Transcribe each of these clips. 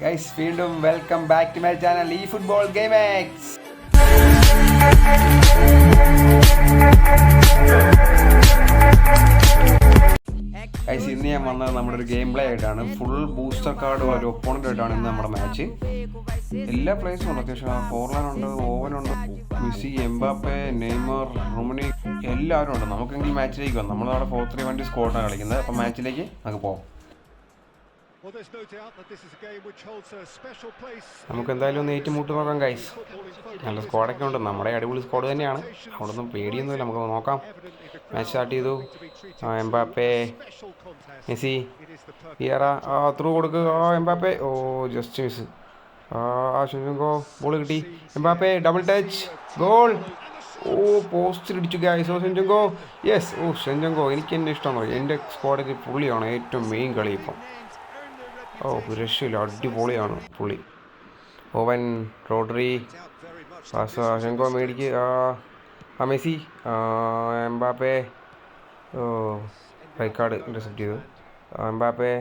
Guys വീണ്ടും welcome back to my channel ഈ football ഗെയിമെക്സ്. ഗൈസ് ഇന്ന് ഞാൻ വന്നത് നമ്മുടെ ഒരു ഗെയിം പ്ലേ ആയിട്ടാണ്. ഫുൾ ബൂസ്റ്റർ കാർഡ് ഒരു ഒപ്പോണൻ്റ് ആയിട്ടാണ് ഇന്ന് നമ്മുടെ മാച്ച്. എല്ലാ പ്ലേയേഴ്സും ഉണ്ട്. അത്യാവശ്യം ഫോർലാൻ ഉണ്ട്, ഓവൻ ഉണ്ട്, മെസ്സി, എംബാപ്പെ, നെയ്മർ, റൂമനി എല്ലാവരും ഉണ്ട്. നമുക്കെങ്കിൽ മാച്ചിലേക്ക് വന്നു. നമ്മൾ അവിടെ 4-3-1 സ്ക്വാഡാണ് കളിക്കുന്നത്. അപ്പോൾ മാച്ചിലേക്ക് നമുക്ക് പോകാം. നമുക്ക് എന്തായാലും ഒന്ന് ഏറ്റുമുട്ട് നോക്കാം ഗൈസ്. നല്ല സ്ക്വാഡൊക്കെ ഉണ്ട്. നമ്മുടെ അടിപൊളി സ്ക്വാഡ് തന്നെയാണ്. അവിടെ ഒന്നും പേടിയൊന്നുമില്ല. നമുക്ക് നോക്കാം. മാച്ച് സ്റ്റാർട്ട് ചെയ്തു. എംബാപ്പെ, മെസ്സി, വിയറ, ത്രൂ കൊടുക്കുക. എംബാപ്പെ, ജസ്റ്റ് മിസ്. ഷെഞ്ചങ്കോ ബോൾ കിട്ടി. Mbappe double touch, goal. പോസ്റ്റിൽ ഇടിച്ചു ഗൈസ്. ഷെഞ്ചങ്കോ, യെസ്. ഷെഞ്ചങ്കോ എനിക്ക് എന്നെ ഇഷ്ടമാണ്. എൻ്റെ സ്ക്വാഡിൽ പുള്ളിയാണ് ഏറ്റവും മെയിൻ കളി ഇപ്പം. രക്ഷയില്ല, അടിപൊളിയാണ് പുള്ളി. ഓവൻ, റോഡ്രി, ഷെങ്കോ മേടിക്ക്. Messi, Mbappe, right card intercept ചെയ്തു. Mbappe,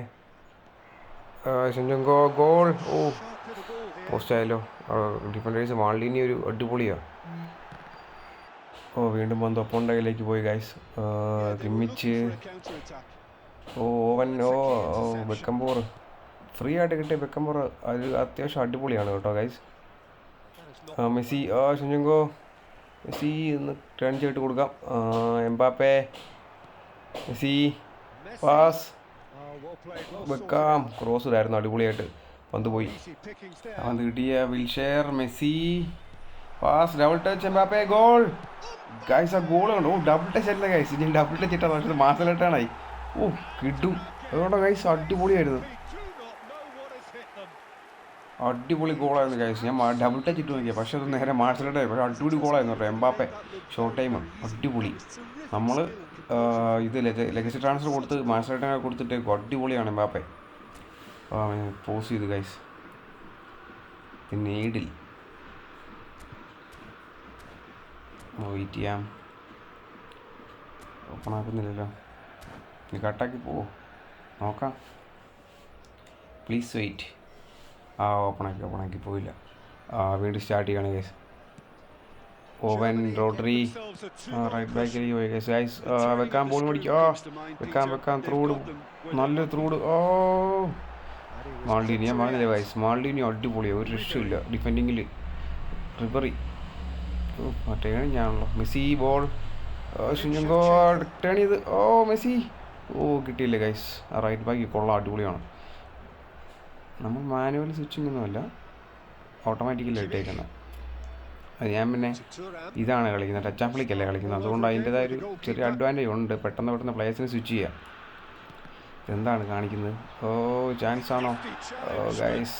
Zinchenko, goal. പോസ്റ്റ് ആയല്ലോ. ഡിഫൻഡേഴ്സ് മാൾഡീനി ഒരു അടിപൊളിയാണ്. വീണ്ടും വന്ന് ഒപ്പോണ്ട കയ്യിലേക്ക് പോയി guys. Kimmich, Owen, Beckenbauer free ആയിട്ട് കിട്ടിയ ബെക്കംബോർ അത് അത്യാവശ്യം അടിപൊളിയാണ് കേട്ടോ ഗൈസ്. മെസ്സി, ഷെഞ്ചങ്കോ, മെസ്സി ഒന്ന് ടേൺ ചെയ്തിട്ട് കൊടുക്കാം. Mbappe, Messi, pass, Beckham, cross ഇതായിരുന്നു അടിപൊളിയായിട്ട്. പന്ത് പോയി. പന്ത് കിട്ടിയ Wilshere, Messi, pass, double touch, Mbappe, goal. Guys ആ ഗോൾ കണ്ടു. ഡബിൾ ടച്ച് അല്ല ഗൈസ്, ഇനി ഡബിൾ ടച്ച് ഇട്ടാണ്. പക്ഷേ മാസലിട്ടാണായി. കിട്ടും. അതുകൊണ്ടോ ഗൈസ് അടിപൊളിയായിരുന്നു. അടിപൊളി ഗോളായിരുന്നു ഗൈസ്. ഞാൻ ഡബിൾ ടച്ച് ഇട്ട് നോക്കിയാൽ പക്ഷേ അത് നേരെ മാർസലിട്ടായി. പക്ഷേ അടിപൊളി ഗോളായിരുന്നു കേട്ടോ. എംബാപ്പെ ഷോർട്ട് ടൈം അടിപൊളി. നമ്മൾ ഇത് ലെഗസി ട്രാൻസ്ഫർ കൊടുത്ത് മാർസലിട്ടിനെ കൊടുത്തിട്ട് അടിപൊളിയാണ് എംബാപ്പെ. പോസ് ചെയ്തു ഗൈസ്. പിന്നെ നീഡിൽ വെയിറ്റ് ചെയ്യാം. ഓപ്പൺ ആക്കുന്നില്ലല്ലോ. നീ കട്ടാക്കി പോവോ നോക്കാം. Please wait. ഓപ്പണാക്കി പോയില്ല. വീണ്ടും സ്റ്റാർട്ട് ചെയ്യണം ഗൈസ്. ഓവൻ, റോഡ്രി, റൈറ്റ് ബാക്കിലേക്ക് പോയി ഗൈസ്. ഗൈസ് വെക്കാൻ ബോൾ മേടിക്കും. വെക്കാം ത്രൂഡ്, നല്ലൊരു ത്രൂഡ്. മാൾഡീനി ഞാൻ പറഞ്ഞില്ലേ ഗൈസ്, മാൾഡീനി അടിപൊളിയാണ്. ഒരു രക്ഷയില്ല ഡിഫെൻഡിങ്ങിൽ. റിബറി ടേണിങ്ങാണല്ലോ. മെസ്സി ബോൾ, ഷെഞ്ചങ്കോ ടേൺ ചെയ്ത്. മെസ്സി കിട്ടിയില്ലേ ഗൈസ്. റൈറ്റ് ബാക്ക് കൊള്ളാം, അടിപൊളിയാണ്. നമ്മൾ മാനുവൽ സ്വിച്ചിങ്ങൊന്നുമല്ല, ഓട്ടോമാറ്റിക്കലി ഇട്ടേക്കുന്നത്. അത് ഞാൻ പിന്നെ ഇതാണ് കളിക്കുന്നത്, ടച്ച് ആൻഡ് ഫ്ലിക്കല്ലേ കളിക്കുന്നത്. അതുകൊണ്ട് അതിൻ്റെതായ ഒരു ചെറിയ അഡ്വാൻറ്റേജ് ഉണ്ട്. പെട്ടെന്ന് പ്ലേയേഴ്സിനെ സ്വിച്ച് ചെയ്യാം. എന്താണ് കാണിക്കുന്നത്? ചാൻസ് ആണോ ഗൈസ്?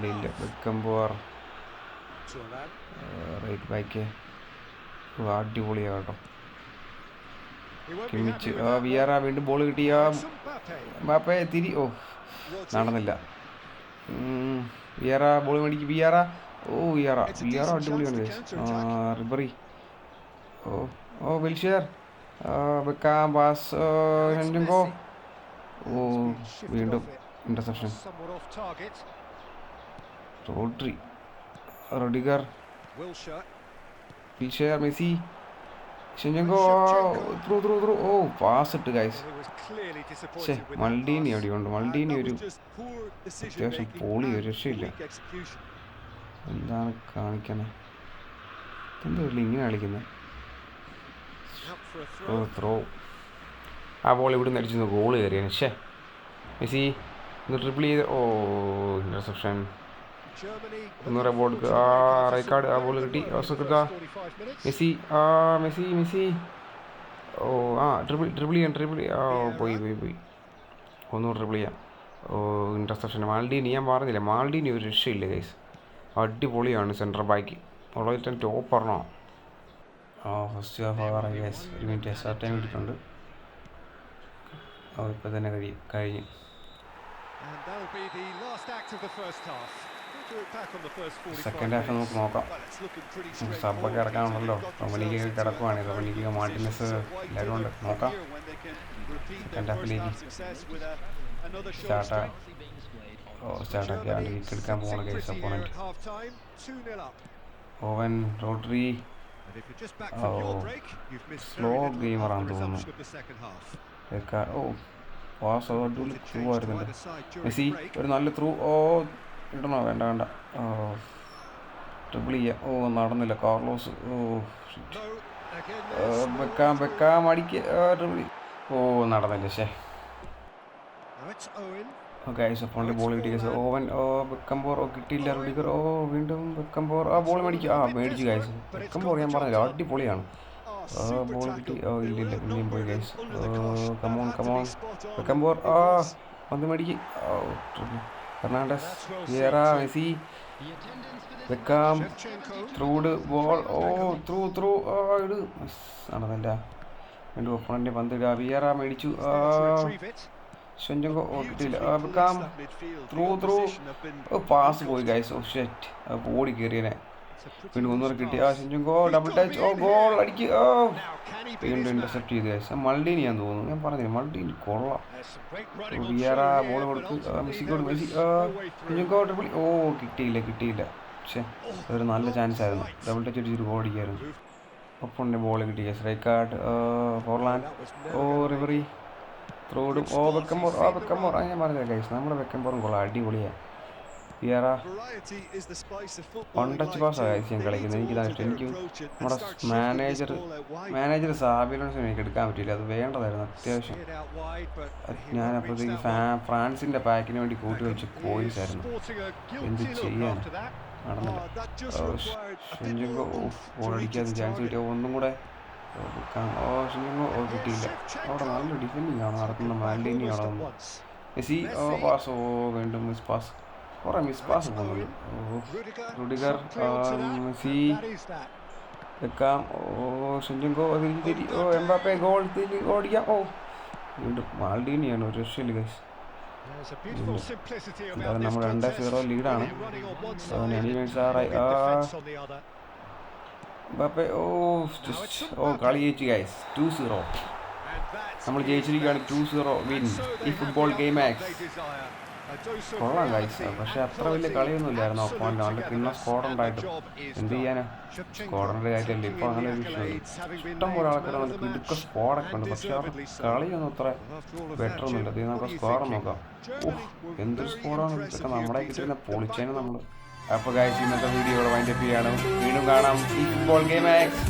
ഇല്ല. ബെക്കംബോർ റൈറ്റ് ബാക്ക് അടിപൊളിയാണ് കേട്ടോ. കിമ്മിച്ച്, വിയറ വീണ്ടും ബോൾ കിട്ടിയ എംബാപ്പെ തിരി. നടന്നില്ല. വിയറ ബോൾ മേടിക്കും. വിയറ അടിപൊളിയാണ് guys. Ribery, Wilshere, Beckham, pass, Zinchenko. വീണ്ടും interception. Rodri, Rudiger, Wilshere, Messi, Zinchenko, through. Pass ഇട്ട് ഗൈസ്. മൾഡീനി എവിടെയുണ്ട്? മൾഡീനി ഒരു അത്യാവശ്യം പൊളി, ഒരു രക്ഷയില്ല. എന്താണ് കാണിക്കുന്നത്? എന്താ ഇങ്ങനെ കളിക്കുന്നത്? ത്രോ. ആ ബോൾ ഇവിടെ നിന്ന് അടിച്ചു ഗോൾ കയറിയാണ്. മെസ്സി ഒന്ന് ട്രിപ്പിൾ ചെയ്ത്. ഇന്റർസെപ്ഷൻ. ഒന്നുകൂടെ ബോൾ എടുക്കുക. Right card. ബോൾ കിട്ടി. Messi, Messi. ട്രിപ്പിൾ ചെയ്യാം. പോയി. ഒന്നുകൂടെ ട്രിപ്പിൾ ചെയ്യാം. ഇന്റർസെപ്ഷൻ. മാൾഡീനി ഞാൻ പറഞ്ഞില്ല, മാൾഡീനി ഒരു രക്ഷയില്ല ഗൈസ്. അടിപൊളിയാണ് സെൻട്രൽ ബാക്ക്. ഉള്ളതിൽ ടോപ്പ് പറഞ്ഞോ. ഫസ്റ്റ് ഹാഫ് ആറായി ഗൈസ്. ഒരു മിനിറ്റ് എക്സ്ട്രാ ടൈം ഇട്ടിട്ടുണ്ട്. ഇപ്പം തന്നെ കഴിഞ്ഞു. സെക്കൻഡ് ഹാഫ് നമുക്ക് നോക്കാം. സബ്ബൊക്കെ ഇറക്കാനുണ്ടല്ലോ. റൊമനിക്ക് കിടക്കുവാണ്. റൊമനിക്ക് മാർട്ടിനസ് എല്ലാവരും ഉണ്ട്. നോക്കാം സെക്കൻഡ് ഹാഫിലേക്ക് സ്റ്റാർട്ടാ. സ്റ്റാർട്ടാക്കി അവൻ്റെ കിക്ക് എടുക്കാൻ പോകണം guys opponent. Owen Rodri slow ഗെയിമറാണെന്ന് തോന്നുന്നു. ഓ പാസ് അടിപൊളി ത്രൂ ആയിരുന്നല്ലോ. മെസ്സി ഒരു നല്ല ത്രൂ. ഇടണോ? വേണ്ട വേണ്ട. ട്രിപ്പിൾ ചെയ്യാം. നടന്നില്ല. കാർലോസ് വെക്കാം അടിക്ക്. ട്രിപ്പിൾ നടന്നില്ല. ശേ ഗൈസ് അപ്പോൾ ബോൾ കിട്ടി. ഓവൻ വെക്കംപോർ കിട്ടിയില്ല. റുഡിഗർ വീണ്ടും വെക്കംപോർ ബോൾ മേടിച്ചു ഗൈസ്. വെക്കംപോർ ഞാൻ പറഞ്ഞില്ല അടിപൊളിയാണ്. ബോൾ കിട്ടി. ഇല്ല പിന്നെയും പോയി ഗൈസ്. കമോൺ വെക്കംപോർ പന്ത് മേടിക്ക്. ഫെർണാണ്ടസ് വിയറ മെസ്സി വെക്കാം ത്രൂഡ് ബോൾ ത്രൂ ഇട് നടന്നില്ല. വീണ്ടും ഒപ്പണൻ്റെ പന്ത് ഇടുക. വിയറ മേടിച്ചു. ഷെഞ്ചങ്കോ കിട്ടിയില്ല. വെക്കാം ത്രൂ പാസ് പോയി ഗൈസ്. ഷെറ്റ് ഓടി കയറിയനെ. വീണ്ടും ഒന്നുകൂടെ കിട്ടി. ഷെഞ്ചങ്കോ ഡബിൾ ടച്ച്. ഗോൾ അടിക്കുക. വീണ്ടും ഇന്റർസെപ്റ്റ് ചെയ്ത് ഗൈസ്. മൾഡീനിയാന്ന് തോന്നുന്നു. ഞാൻ പറഞ്ഞില്ല മൾഡീനി കൊള്ളാം. വിയറ ബോൾ കൊടുത്തു. മെസ്സിക്കോട് മെസ്സി ഷെഞ്ചങ്കോ ട്രിപ്പിൾ. കിട്ടിയില്ല. പക്ഷേ അതൊരു നല്ല ചാൻസ് ആയിരുന്നു. ഡബിൾ ടച്ച് അടിച്ചൊരു ഗോൾ അടിക്കായിരുന്നു. ഒപ്പണിൻ്റെ ബോൾ കിട്ടി ഗൈസ്. റൈക്കാർഡ് ഫോർലാൻഡ് റിവറി ത്രോഡും വെക്കംപോർ ഞാൻ പറഞ്ഞില്ല ഗൈസ്. നമ്മുടെ വെക്കംപോറും കൊള്ളാം അടിപൊളിയാണ്. വിയറ വൺ ടച്ച് പാസ്സാണ് ഗൈസ് ഞാൻ കളിക്കുന്നത്. എനിക്കിതാണ് ഇഷ്ടം. എനിക്ക് നമ്മുടെ മാനേജർ സാബിലോൺസിനെ എനിക്ക് എടുക്കാൻ പറ്റില്ല. അത് വേണ്ടതായിരുന്നു അത്യാവശ്യം. ഞാൻ അപ്പോഴത്തേക്ക് ഫ്രാൻസിൻ്റെ പാക്കിന് വേണ്ടി കൂട്ടി വെച്ച് പോയിസ് ആയിരുന്നു. എന്ത് ചെയ്യാൻ നടന്നില്ല. ഷെഞ്ചങ്കോ ബോൾ അടിക്കാതെ ചാൻസ് കിട്ടിയ ഒന്നും കൂടെ കിട്ടിയില്ല. അവിടെ നല്ല ഡിഫെൻഡിങ് ആണ് നടക്കുന്ന. മാൽഡീനി അവിടെ മെസ്സി പാസ് വീണ്ടും കുറേ മിസ് പാസ് പോകുന്നുണ്ട്. റുഡിഗർ മെസ്സി വെക്കാം. ഷെഞ്ചങ്കോ എംബാപ്പെ ഗോൾ ഓടിക്കാം. വീണ്ടും മാൽഡീനിയാണ് ഒരു രക്ഷയില്ല ഗൈസ്. എന്തായാലും നമ്മൾ 2-0 ലീഡാണ്. കളി ജയിച്ചു ഗൈസ്. 2-0 നമ്മൾ ജയിച്ചിരിക്കുകയാണ്. 2-0 വിൻ ഈ ഫുട്ബോൾ ഗെയിം ആക്സ്. കൊള്ളാം ഗൈസ്. പക്ഷെ അത്ര വലിയ കളിയൊന്നുമില്ലായിരുന്നു. അപ്പോൾ നല്ല കിണ്ണ സ്കോഡ് ഉണ്ടായിട്ടും എന്ത് ചെയ്യാനാ, സ്കോഡിൻ്റെ കാര്യമല്ലേ. ഇപ്പോൾ അങ്ങനെ ഒരു വിഷയമില്ല. ഇഷ്ടം പോലെ ആൾക്കാർ നല്ല കിടുക്ക സ്കോഡൊക്കെ ഉണ്ട്. പക്ഷെ അവരുടെ കളിയൊന്നും അത്ര ബെറ്റർ ഒന്നുമില്ല. ഇത് നമുക്ക് സ്കോഡ് നോക്കാം. എന്തൊരു സ്കോഡാണ് ഇതൊക്കെ. നമ്മുടെ കിട്ടുന്ന പൊളിച്ചതിന് നമ്മൾ. അപ്പോൾ ഗൈസ് ഇന്നത്തെ വീഡിയോ വൈൻഡപ്പ് ചെയ്യാണ്. വീണ്ടും കാണാം ഈ ഫുട്ബോൾ ഗെയിം ആക്സ്.